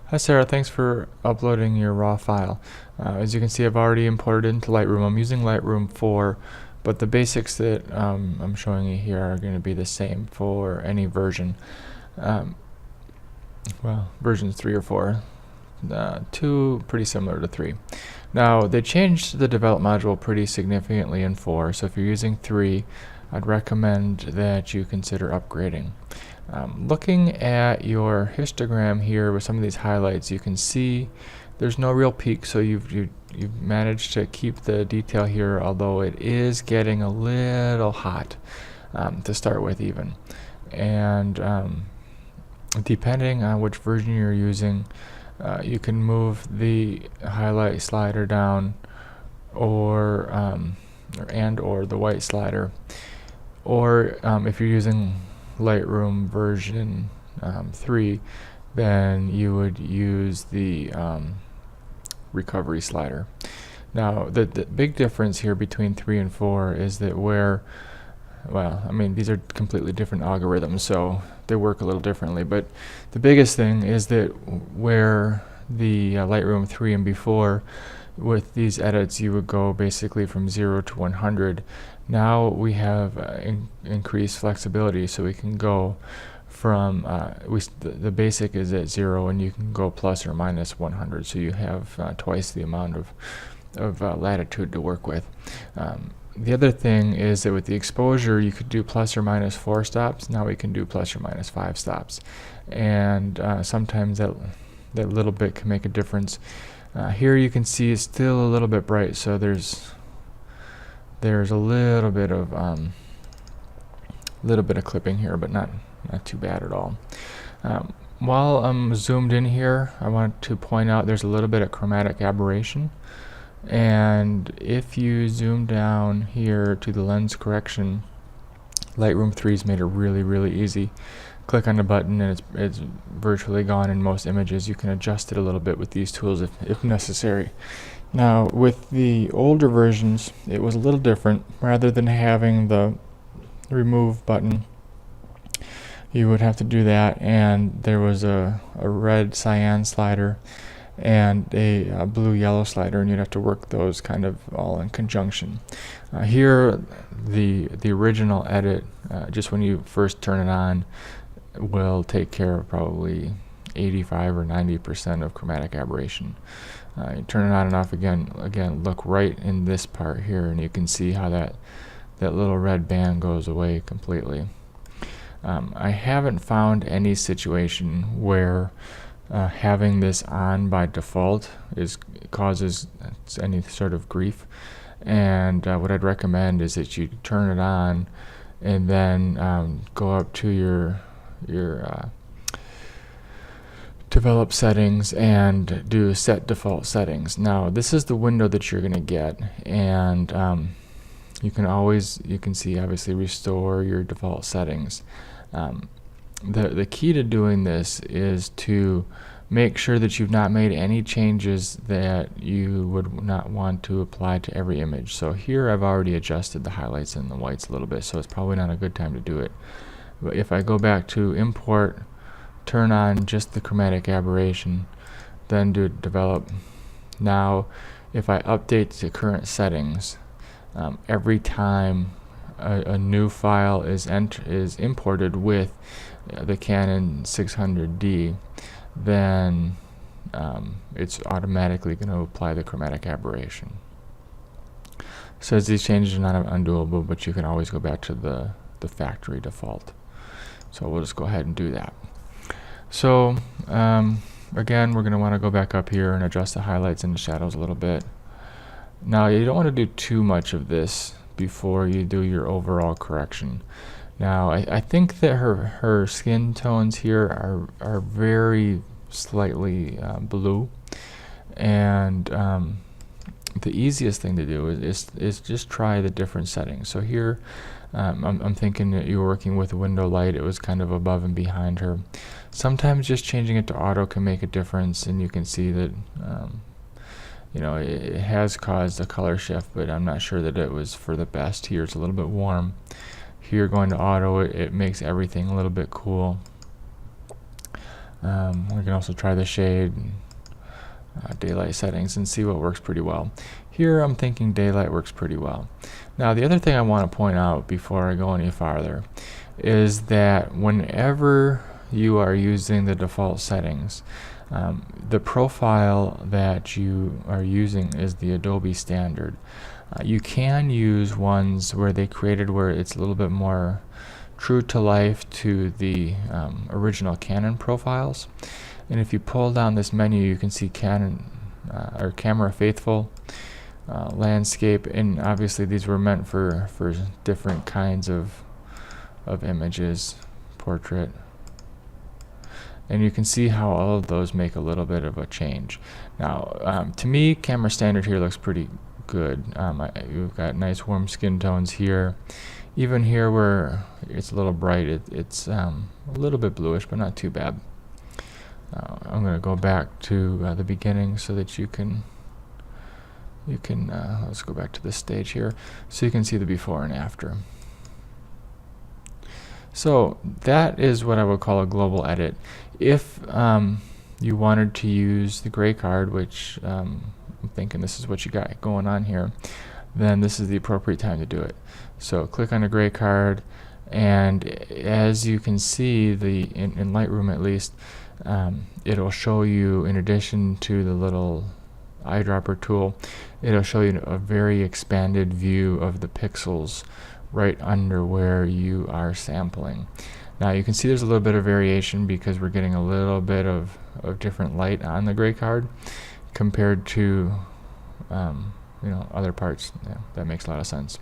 Hi Sarah, thanks for uploading your raw file. As you can see, I've already imported into Lightroom. I'm using Lightroom 4, but the basics that I'm showing you here are going to be the same for any version. Um, well, versions 3 or 4. 2 pretty similar to 3. Now, they changed the develop module pretty significantly in 4, so if you're using 3, I'd recommend that you consider upgrading. Looking at your histogram here with some of these highlights, you can see there's no real peak, so you've managed to keep the detail here, although it is getting a little hot to start with even. And depending on which version you're using, you can move the highlight slider down or the white slider, or if you're using Lightroom version 3, then you would use the recovery slider. Now the big difference here between 3 and 4 is that these are completely different algorithms, so they work a little differently, but the biggest thing is that where the Lightroom 3 and before, with these edits you would go basically from 0 to 100. Now we have increased flexibility, so we can go from the basic is at 0, and you can go plus or minus 100, so you have twice the amount of latitude to work with. The other thing is that with the exposure, you could do plus or minus 4 stops. Now we can do plus or minus 5 stops, and sometimes that little bit can make a difference. Here you can see it's still a little bit bright, so there's a little bit of clipping here, but not too bad at all. While I'm zoomed in here, I want to point out there's a little bit of chromatic aberration, and if you zoom down here to the lens correction, Lightroom 3's made it really easy. Click on the button and it's virtually gone in most images. You can adjust it a little bit with these tools if necessary. Now with the older versions, it was a little different. Rather than having the remove button, you would have to do that, and there was a red cyan slider and a blue yellow slider, and you'd have to work those kind of all in conjunction. Here the original edit, just when you first turn it on, will take care of probably 85 or 90% of chromatic aberration. You turn it on and off again, look right in this part here, and you can see how that little red band goes away completely. I haven't found any situation where having this on by default causes any sort of grief, and what I'd recommend is that you turn it on and then go up to your develop settings and do set default settings. Now this is the window that you're going to get, and you can see obviously restore your default settings. The key to doing this is to make sure that you've not made any changes that you would not want to apply to every image. So here I've already adjusted the highlights and the whites a little bit, so it's probably not a good time to do it. But if I go back to import, turn on just the chromatic aberration, then do develop. Now if I update to current settings, every time a new file is imported with the Canon 600D, then it's automatically going to apply the chromatic aberration. So these changes are not undoable, but you can always go back to the factory default. So we'll just go ahead and do that. So again, we're going to want to go back up here and adjust the highlights and the shadows a little bit. Now you don't want to do too much of this before you do your overall correction. Now I think that her skin tones here are very slightly blue, and the easiest thing to do is just try the different settings. So here I'm thinking that you were working with window light. It was kind of above and behind her. Sometimes just changing it to auto can make a difference, and you can see that it has caused a color shift, but I'm not sure that it was for the best. Here it's a little bit warm. Here going to auto, it makes everything a little bit cool. We can also try the shade, daylight settings, and see what works pretty well. Here I'm thinking daylight works pretty well. Now the other thing I want to point out before I go any farther is that whenever you are using the default settings, the profile that you are using is the Adobe standard. You can use ones where they created where it's a little bit more true to life to the original Canon profiles. And if you pull down this menu, you can see Canon or Camera Faithful, landscape, and obviously these were meant for different kinds of images, portrait. And you can see how all of those make a little bit of a change. Now, to me, camera standard here looks pretty good. You've got nice warm skin tones here. Even here where it's a little bright, it's a little bit bluish, but not too bad. I'm going to go back to the beginning so that you can let's go back to this stage here so you can see the before and after. So that is what I would call a global edit. If you wanted to use the gray card, which I'm thinking this is what you got going on here, then this is the appropriate time to do it. So click on the gray card, and as you can see, in Lightroom at least, it'll show you, in addition to the little eyedropper tool, it'll show you a very expanded view of the pixels right under where you are sampling. Now you can see there's a little bit of variation because we're getting a little bit of different light on the gray card compared to other parts. Yeah, that makes a lot of sense.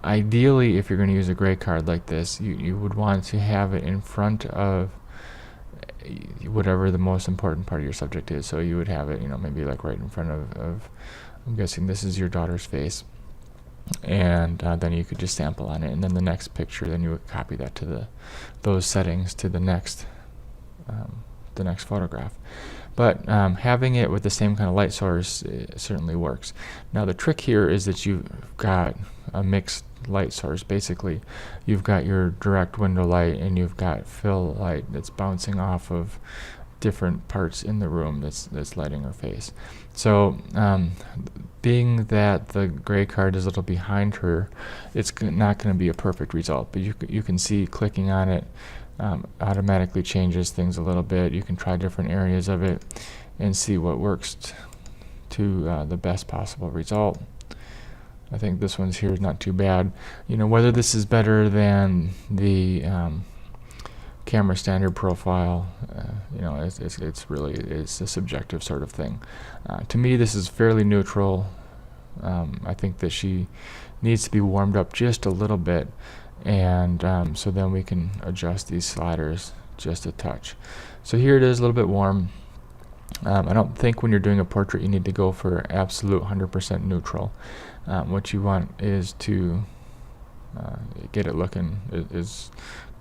Ideally, if you're going to use a gray card like this, you would want to have it in front of whatever the most important part of your subject is. So you would have it, maybe like right in front of I'm guessing this is your daughter's face, and then you could just sample on it, and then the next picture, then you would copy that to those settings to the next photograph. But having it with the same kind of light source certainly works. Now the trick here is that you've got a mixed light source. Basically, you've got your direct window light and you've got fill light that's bouncing off of different parts in the room that's lighting her face. So being that the gray card is a little behind her, it's not going to be a perfect result, but you can see clicking on it automatically changes things a little bit. You can try different areas of it and see what works to the best possible result. I think this one's here is not too bad. Whether this is better than the camera standard profile, it's a subjective sort of thing. To me, this is fairly neutral. I think that she needs to be warmed up just a little bit, and so then we can adjust these sliders just a touch. So here it is, a little bit warm. I don't think when you're doing a portrait you need to go for absolute 100% neutral. What you want is to get it looking as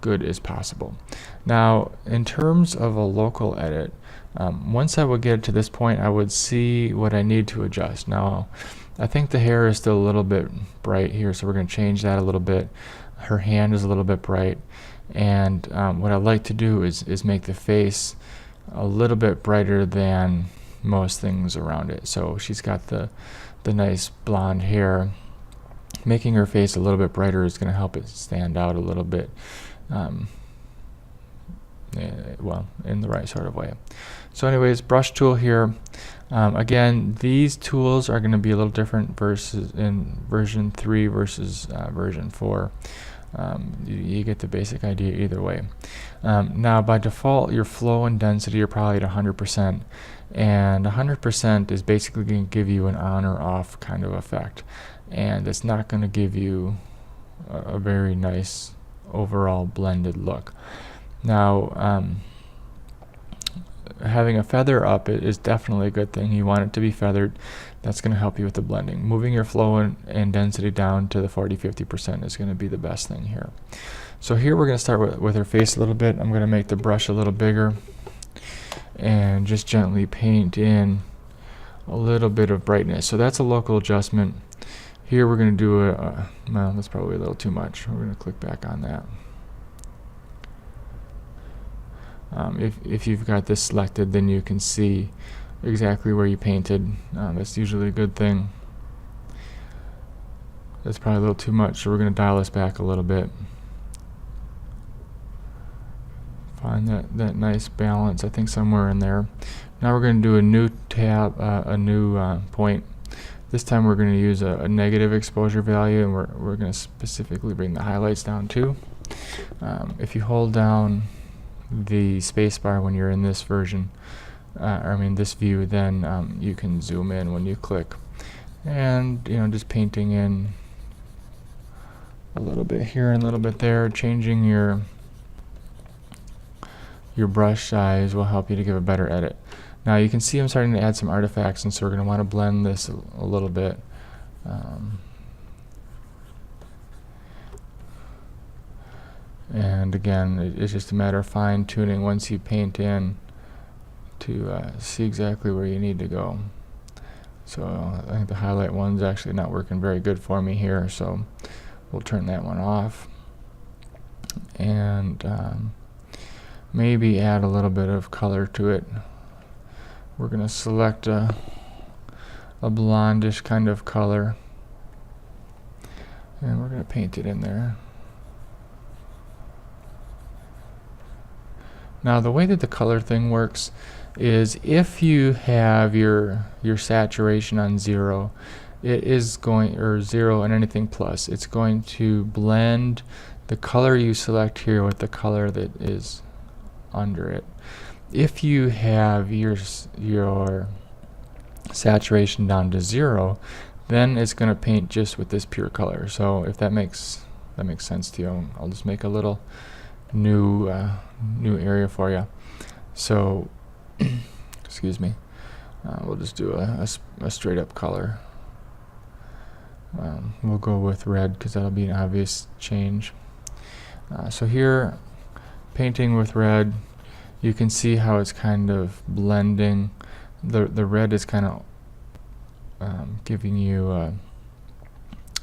good as possible. Now, in terms of a local edit, once I would get to this point, I would see what I need to adjust. Now, I think the hair is still a little bit bright here, so we're going to change that a little bit. Her hand is a little bit bright, and what I like to do is make the face a little bit brighter than most things around it. So she's got the nice blonde hair. Making her face a little bit brighter is going to help it stand out a little bit, in the right sort of way. So anyways, brush tool here. Again, these tools are going to be a little different versus in version 3 versus version 4. You get the basic idea either way. Now, by default, your flow and density are probably at 100%, and 100% is basically going to give you an on or off kind of effect, and it's not going to give you a very nice overall blended look. Now, having a feather up is definitely a good thing. You want it to be feathered. That's going to help you with the blending. Moving your flow and density down to the 40-50% is going to be the best thing here. So here we're going to start with her face a little bit. I'm going to make the brush a little bigger and just gently paint in a little bit of brightness. So that's a local adjustment. Here we're going to do well, that's probably a little too much. We're going to click back on that. If you've got this selected, then you can see exactly where you painted. That's usually a good thing. That's probably a little too much, so we're going to dial this back a little bit. Find that nice balance, I think somewhere in there. Now we're going to do a new tab, a new point. This time we're going to use a negative exposure value, and we're going to specifically bring the highlights down too. If you hold down the spacebar when you're in this version, this view, then you can zoom in when you click. And just painting in a little bit here and a little bit there, changing your brush size will help you to give a better edit. Now you can see I'm starting to add some artifacts, and so we're going to want to blend this a little bit. And again, it's just a matter of fine-tuning once you paint in to see exactly where you need to go. So I think the highlight one's actually not working very good for me here, so we'll turn that one off. And maybe add a little bit of color to it. We're going to select a blondish kind of color, and we're going to paint it in there. Now the way that the color thing works is if you have your saturation on 0, it is going, or 0 and anything plus, it's going to blend the color you select here with the color that is under it. If you have your saturation down to 0, then it's going to paint just with this pure color. So if that makes sense to you, I'll just make a little new area for you. So excuse me, we'll just do a straight up color. We'll go with red because that'll be an obvious change. So here, painting with red, you can see how it's kind of blending. The red is kind of giving you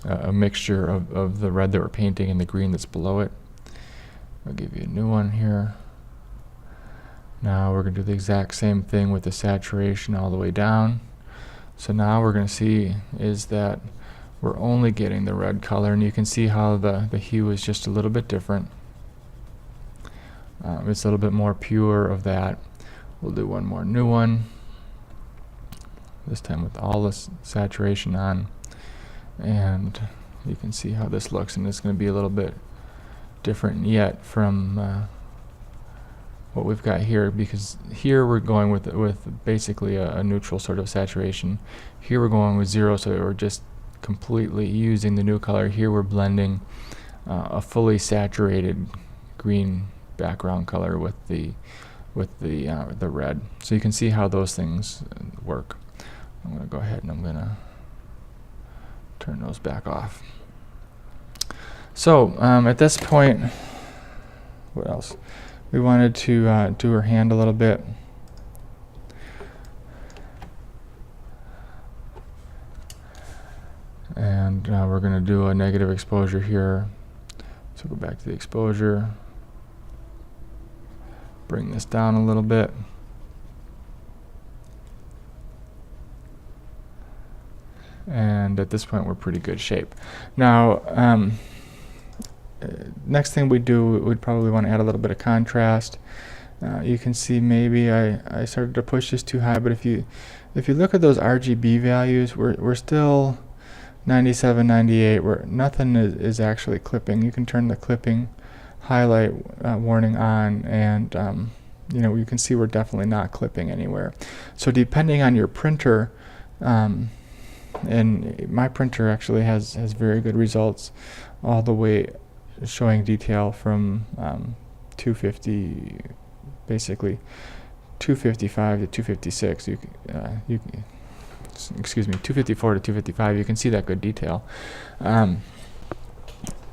a mixture of the red that we're painting and the green that's below it. I'll give you a new one here. Now we're going to do the exact same thing with the saturation all the way down. So now we're going to see is that we're only getting the red color, and you can see how the hue is just a little bit different. It's a little bit more pure of that. We'll do one more new one, this time with all this saturation on, and you can see how this looks, and it's going to be a little bit different yet from what we've got here, because here we're going with basically a neutral sort of saturation. Here we're going with 0, so we're just completely using the new color. Here we're blending a fully saturated green background color with the red. So you can see how those things work. I'm going to go ahead and I'm going to turn those back off. So at this point, what else? We wanted to do her hand a little bit. And we're going to do a negative exposure here. So go back to the exposure. Bring this down a little bit. And at this point we're pretty good shape. Now next thing we do, we'd probably want to add a little bit of contrast. You can see maybe I started to push this too high, but if you look at those RGB values, we're still 97, 98, where nothing is actually clipping. You can turn the clipping highlight warning on, and you can see we're definitely not clipping anywhere. So depending on your printer, and my printer actually has very good results all the way, showing detail from 250, basically 255 to 256. Excuse me, 254 to 255. You can see that good detail.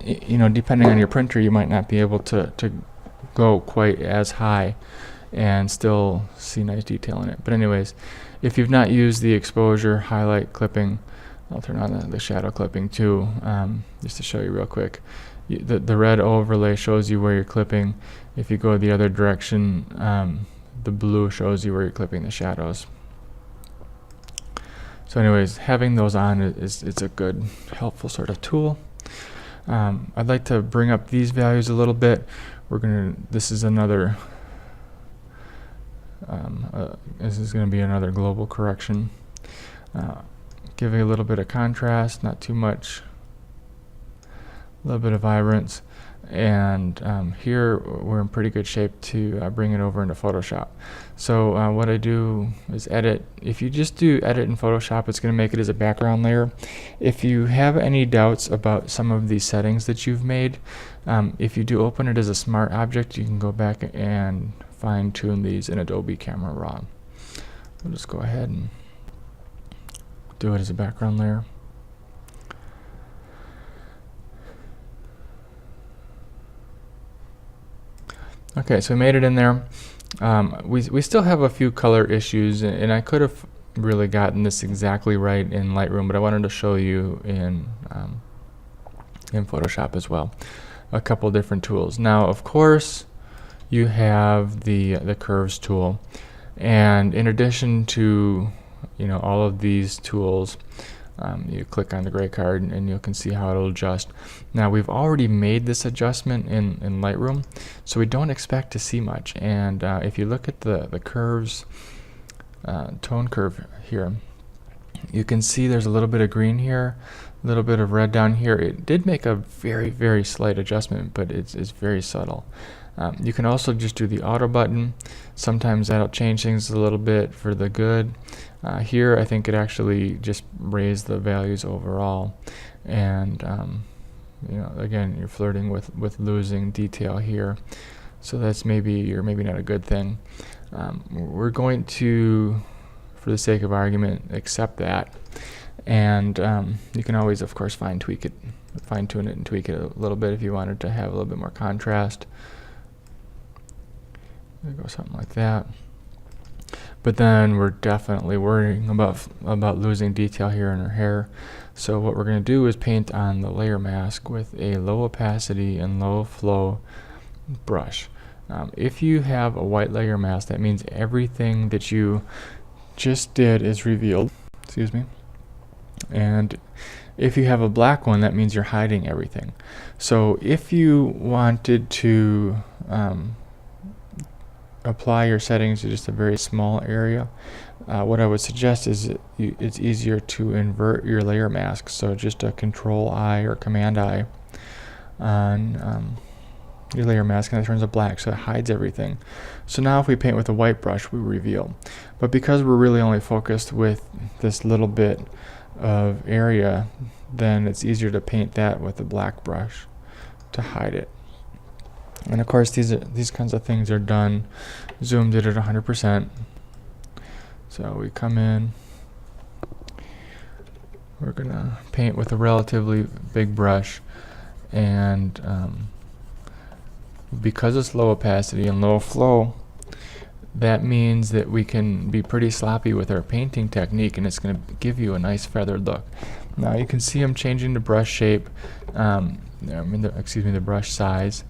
Depending on your printer, you might not be able to go quite as high and still see nice detail in it. But anyways, if you've not used the exposure highlight clipping, I'll turn on the shadow clipping too, just to show you real quick. the red overlay shows you where you're clipping. If you go the other direction, the blue shows you where you're clipping the shadows. So anyways, having those on is a good, helpful sort of tool. I'd like to bring up these values a little bit. This is another, this is going to be another global correction. Giving a little bit of contrast, not too much, a little bit of vibrance. And here we're in pretty good shape to bring it over into Photoshop. So what I do is edit. If you just do edit in Photoshop, it's going to make it as a background layer. If you have any doubts about some of these settings that you've made, if you do open it as a smart object, you can go back and fine tune these in Adobe Camera Raw. We'll just go ahead and do it as a background layer. Okay, so we made it in there. We still have a few color issues, and I could have really gotten this exactly right in Lightroom, but I wanted to show you in Photoshop as well. A couple different tools. Now, of course, you have the curves tool, and in addition to all of these tools, you click on the gray card and you can see how it'll adjust. Now we've already made this adjustment in Lightroom, so we don't expect to see much. And if you look at the curves, tone curve here, you can see there's a little bit of green here, a little bit of red down here. It did make a very, very slight adjustment, but it's very subtle. You can also just do the auto button. Sometimes that'll change things a little bit for the good. Here I think it actually just raised the values overall, and again, you're flirting with losing detail here, so that's maybe not a good thing. We're going to, for the sake of argument, accept that, and you can always, of course, fine tune it and tweak it a little bit if you wanted to have a little bit more contrast. There go, something like that. But then we're definitely worrying about losing detail here in her hair. So what we're going to do is paint on the layer mask with a low opacity and low flow brush. If you have a white layer mask, that means everything that you just did is revealed. Excuse me. And if you have a black one, that means you're hiding everything. So if you wanted to apply your settings to just a very small area, what I would suggest is it's easier to invert your layer mask. So just a Control-I or Command-I on your layer mask, and it turns it black, so it hides everything. So now if we paint with a white brush, we reveal. But because we're really only focused with this little bit of area, then it's easier to paint that with a black brush to hide it. And of course, these kinds of things are done zoomed in at 100%. So we come in, we're gonna paint with a relatively big brush, and because it's low opacity and low flow, that means that we can be pretty sloppy with our painting technique, and it's going to give you a nice feathered look. Now you can see I'm changing the brush shape, the brush size,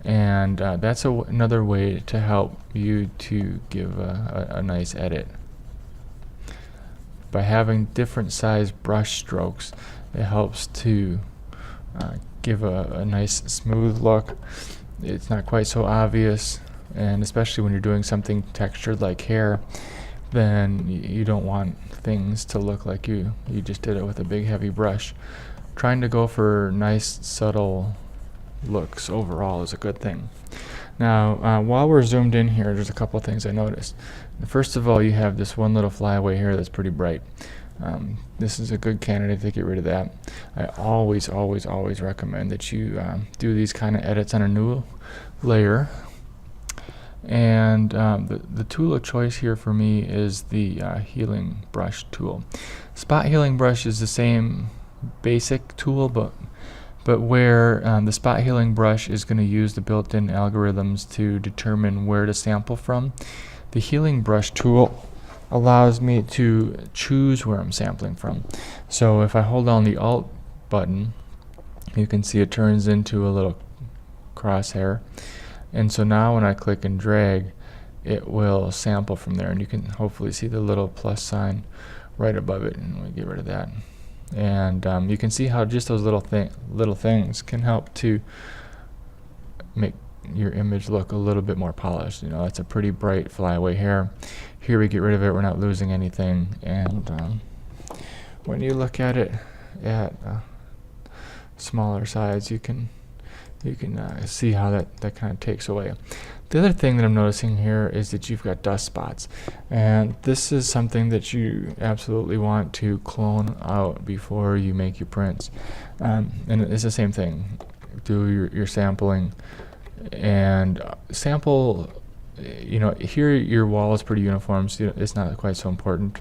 and that's another way to help you to give a nice edit. By having different size brush strokes, it helps to give a nice smooth look. It's not quite so obvious, and especially when you're doing something textured like hair, then you don't want things to look like you just did it with a big heavy brush. Trying to go for nice subtle looks overall is a good thing. Now while we're zoomed in here, there's a couple of things I noticed. First of all, you have this one little flyaway here that's pretty bright. This is a good candidate to get rid of that. I always recommend that you do these kind of edits on a new layer. And the tool of choice here for me is the healing brush tool. Spot healing brush is the same basic tool, but where the spot healing brush is going to use the built-in algorithms to determine where to sample from, the healing brush tool allows me to choose where I'm sampling from. So if I hold down the Alt button You can see it turns into a little crosshair. And so now when I click and drag, it will sample from there, and you can hopefully see the little plus sign right above it, and we get rid of that. And you can see how just those little things can help to make your image look a little bit more polished. You know, that's a pretty bright flyaway hair. Here we get rid of it, we're not losing anything. And when you look at it at smaller size, you can see how that kind of takes away. The other thing that I'm noticing here is that you've got dust spots, and this is something that you absolutely want to clone out before you make your prints. And it's the same thing. Do your sampling and sample. You know, here your wall is pretty uniform, so it's not quite so important.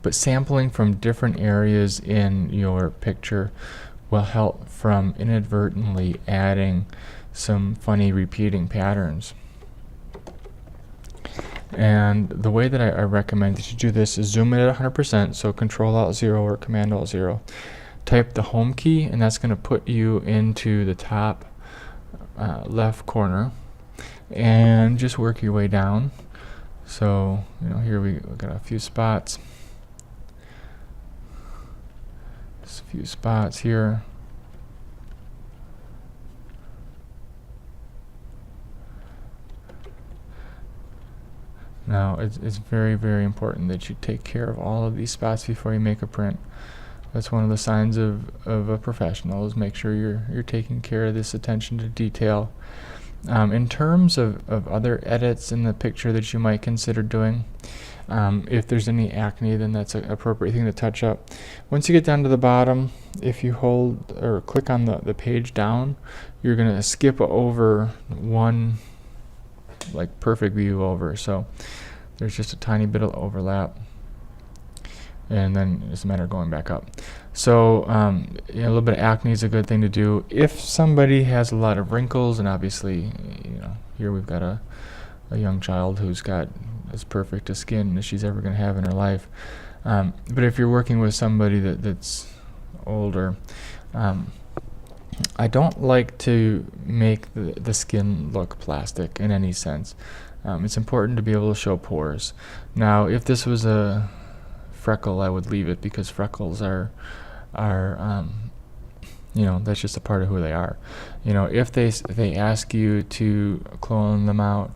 But sampling from different areas in your picture will help from inadvertently adding some funny repeating patterns. And the way that I recommend that you do this is zoom in at 100%, so Control-Alt-0 or Command-Alt-0. Type the home key, and that's going to put you into the top left corner, and just work your way down. So, you know, here we got a few spots. Just a few spots here. Now, it's very, very important that you take care of all of these spots before you make a print. That's one of the signs of a professional, is make sure you're taking care of this attention to detail. In terms of other edits in the picture that you might consider doing, if there's any acne, then that's an appropriate thing to touch up. Once you get down to the bottom, if you hold or click on the page down, you're going to skip over one, like, perfect view over. So there's just a tiny bit of overlap, and then it's a matter of going back up. So a little bit of acne is a good thing to do. If somebody has a lot of wrinkles, and obviously, you know, here we've got a young child who's got as perfect a skin as she's ever going to have in her life. But if you're working with somebody that's older, I don't like to make the skin look plastic in any sense. It's important to be able to show pores. Now, if this was a freckle, I would leave it, because freckles are you know, that's just a part of who they are. You know, if they ask you to clone them out,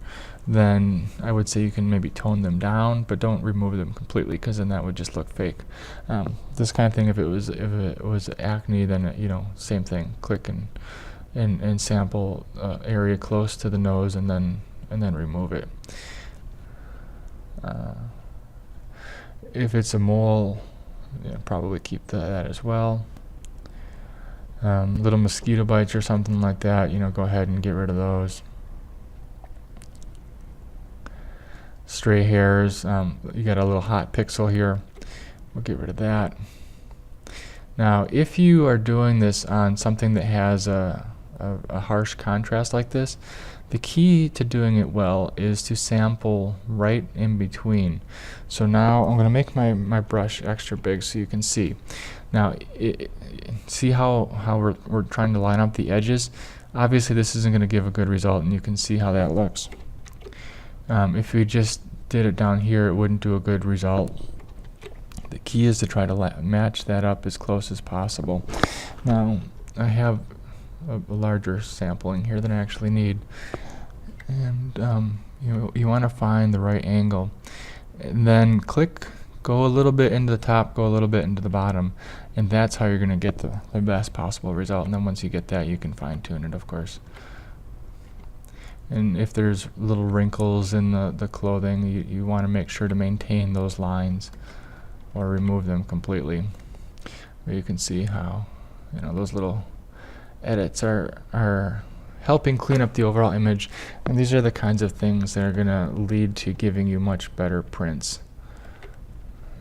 then I would say you can maybe tone them down, but don't remove them completely, because then that would just look fake. This kind of thing, if it was acne, then you know, same thing. Click and sample area close to the nose, and then remove it. If it's a mole, you know, probably keep that as well. Little mosquito bites or something like that, you know, go ahead and get rid of those. Stray hairs, you got a little hot pixel here, we'll get rid of that. Now, if you are doing this on something that has a harsh contrast like this, the key to doing it well is to sample right in between. So now I'm going to make my brush extra big so you can see. Now, see how we're trying to line up the edges? Obviously, this isn't going to give a good result, and you can see how that looks. If we just did it down here, it wouldn't do a good result. The key is to try to match that up as close as possible. Now, I have a larger sampling here than I actually need, and you want to find the right angle, and then go a little bit into the top, go a little bit into the bottom, and that's how you're going to get the best possible result. And then once you get that, you can fine tune it, of course. And if there's little wrinkles in the clothing, you want to make sure to maintain those lines or remove them completely. But you can see how, you know, those little edits are helping clean up the overall image, and these are the kinds of things that are going to lead to giving you much better prints.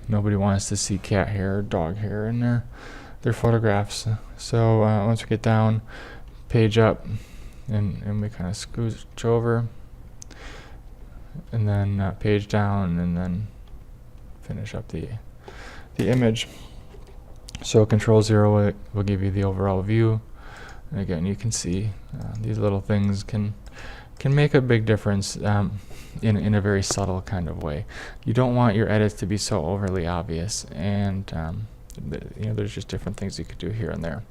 Nobody wants to see cat hair or dog hair in their photographs. So once we get down, page up, and we kind of scooch over, and then page down, and then finish up the image. So Control 0 will give you the overall view. And again, you can see these little things can make a big difference in a very subtle kind of way. You don't want your edits to be so overly obvious, and there's just different things you could do here and there.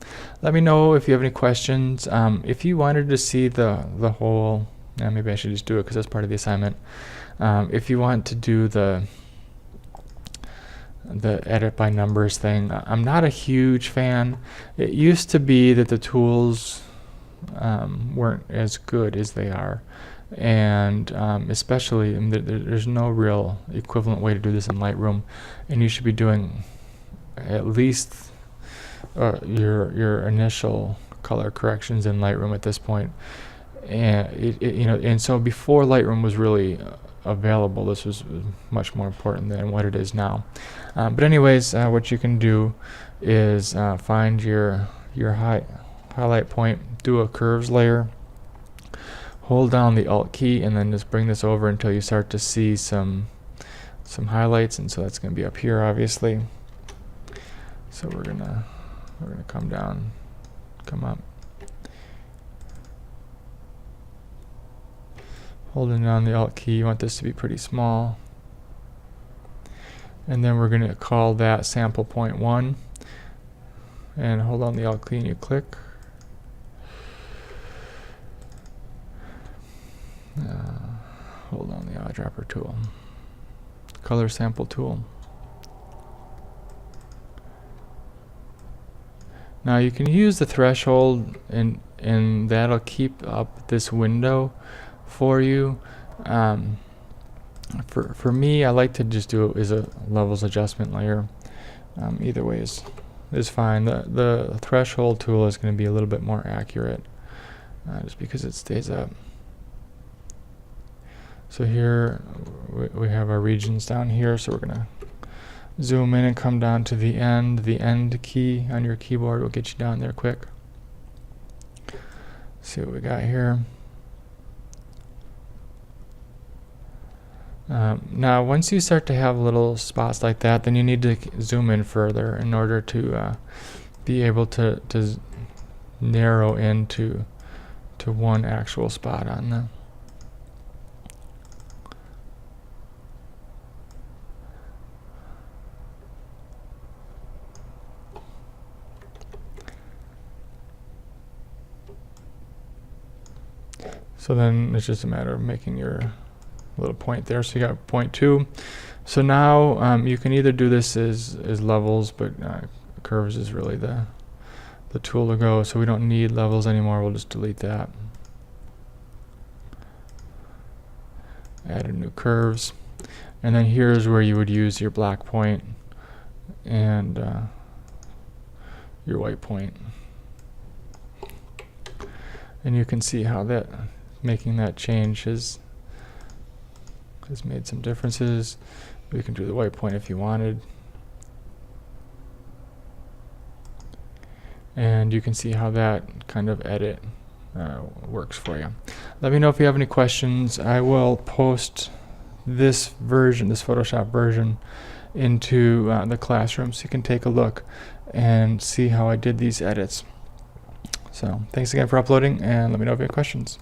Let me know if you have any questions. If you wanted to see the whole, maybe I should just do it because that's part of the assignment. If you want to do the edit by numbers thing, I'm not a huge fan. It used to be that the tools weren't as good as they are, and especially there's no real equivalent way to do this in Lightroom, and you should be doing at least your initial color corrections in Lightroom at this point. And and so before Lightroom was really available, this was much more important than what it is now. But anyways, what you can do is find your highlight point, do a curves layer, hold down the Alt key, and then just bring this over until you start to see some highlights. And so that's going to be up here, obviously. So we're gonna come down, come up, holding down the Alt key. You want this to be pretty small, and then we're going to call that sample point 1, and hold on the Alt key and you click. Hold on the eyedropper tool, color sample tool. Now you can use the threshold, and that'll keep up this window for you. For me, I like to just do it as a levels adjustment layer. Either way is fine. The threshold tool is going to be a little bit more accurate, just because it stays up. So here we have our regions down here, so we're going to zoom in and come down to the end. The end key on your keyboard will get you down there quick. See what we got here. Now once you start to have little spots like that, then you need to zoom in further in order to be able to narrow into one actual spot on the So then it's just a matter of making your little point there. So you got point 2. So now you can either do this as levels, but curves is really the tool to go. So we don't need levels anymore. We'll just delete that. Add a new curves. And then here's where you would use your black point and your white point. And you can see how that making that change has made some differences. We can do the white point if you wanted. And you can see how that kind of edit works for you. Let me know if you have any questions. I will post this version, this Photoshop version, into the classroom so you can take a look and see how I did these edits. So thanks again for uploading, and let me know if you have questions.